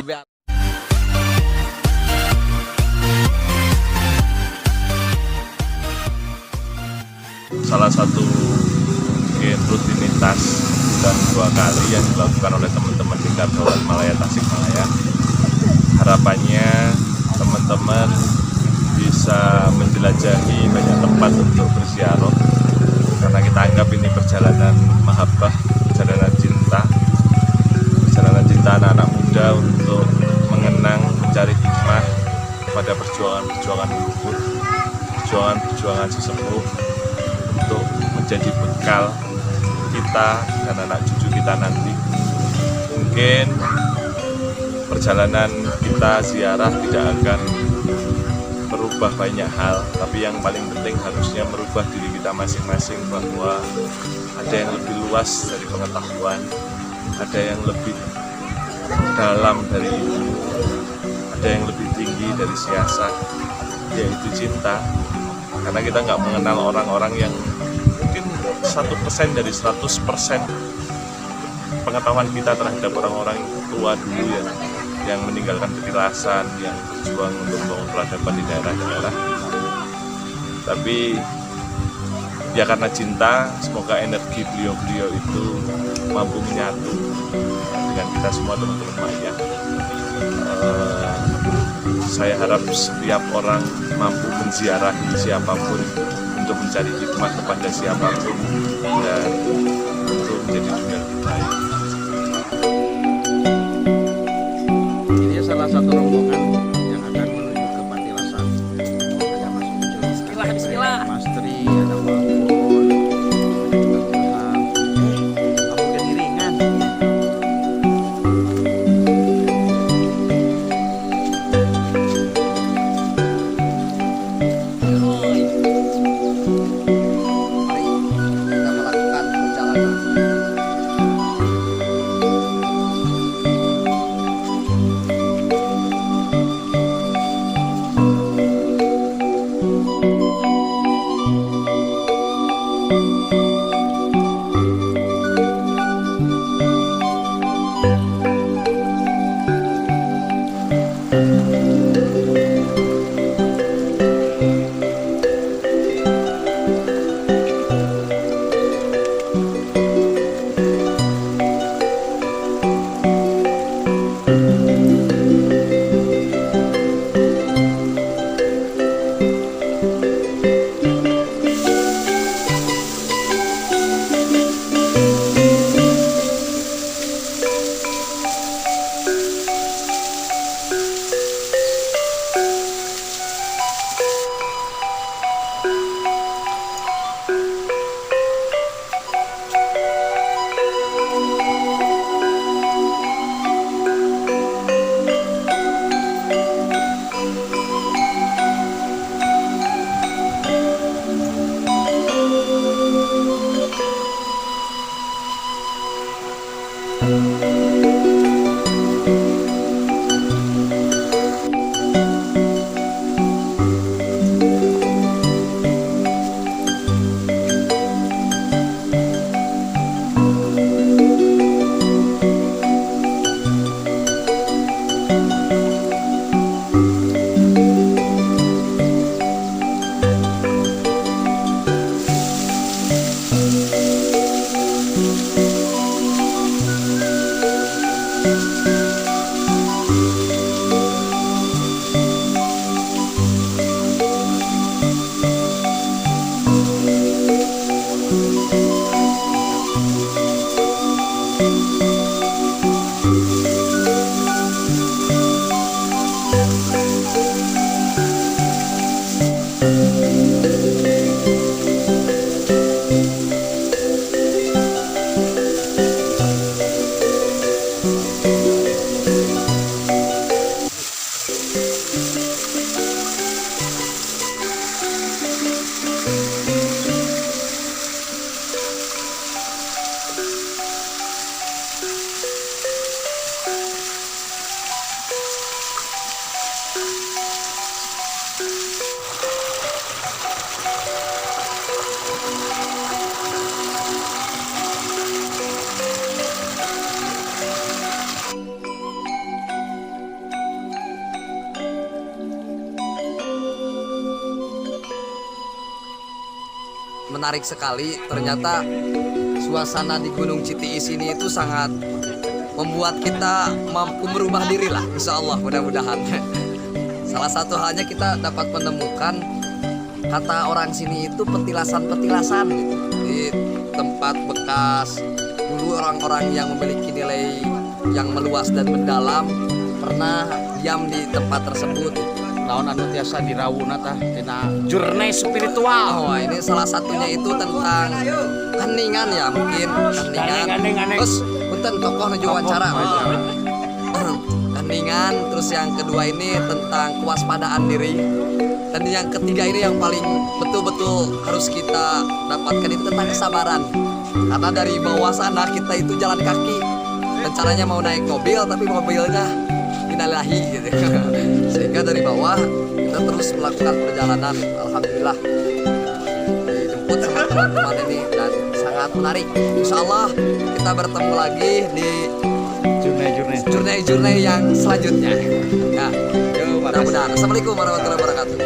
tapi salah satu mungkin rutinitas dan 2 kali yang dilakukan oleh teman-teman di Kartolan Malaya Tasikmalaya. Harapannya teman-teman bisa menjelajahi banyak tempat untuk berziarah, karena kita anggap ini perjalanan mahabbah, perjalanan cinta anak-anak muda untuk mengenang, mencari hikmah pada perjuangan luhur, perjuangan sesepuh, untuk menjadi bekal kita dan anak cucu kita nanti. Mungkin perjalanan kita ziarah tidak akan merubah banyak hal, tapi yang paling penting harusnya merubah diri kita masing-masing, bahwa ada yang lebih luas dari pengetahuan, ada yang lebih dalam dari ilmu, ada yang lebih tinggi dari siasat, yaitu cinta. Karena kita nggak mengenal orang-orang yang mungkin 1% dari 100% pengetahuan kita terhadap orang-orang tua dulu yang meninggalkan kekerasan, yang berjuang untuk membangun peradaban di daerah-daerah. Tapi ya karena cinta, semoga energi beliau-beliau itu mampu menyatu dengan kita semua, teman-teman Maya. Saya harap setiap orang mampu menziarahi siapapun untuk mencari hikmah kepada siapapun dan untuk menjadi dunia lebih baik. ini salah satu rombongan yang akan menuju ke Patilasan. Ada Mas Ujo, Bismillah. Mas Tri, ada Pak Pun, kamu jadi ringan. Mari kita melakukan perjalanan. menarik sekali. Ternyata suasana di Gunung Citiis ini itu sangat membuat kita mampu merubah diri lah, insya Allah, mudah-mudahan. Salah satu halnya kita dapat menemukan, kata orang sini itu petilasan-petilasan gitu, di tempat bekas dulu orang-orang yang memiliki nilai yang meluas dan mendalam pernah diam di tempat tersebut. Naon anu tiasa dirawuna tah tina journey spiritual. Oh, ini salah satunya itu tentang heningan ya, mungkin heningan. Terus punten tokoh nuju wawancara. Heningan, terus yang kedua ini tentang kewaspadaan diri. Dan yang ketiga ini yang paling betul-betul harus kita dapatkan itu tentang kesabaran. Karena dari bawah sana kita itu jalan kaki. Rencananya mau naik mobil tapi mobilnya innalillahi gitu. Sehingga dari bawah kita terus melakukan perjalanan. Alhamdulillah dijemput sama teman-teman ini dan sangat menarik. Insya Allah kita bertemu lagi di journey yang selanjutnya. Ya, mudah-mudahan. Assalamualaikum warahmatullahi wabarakatuh.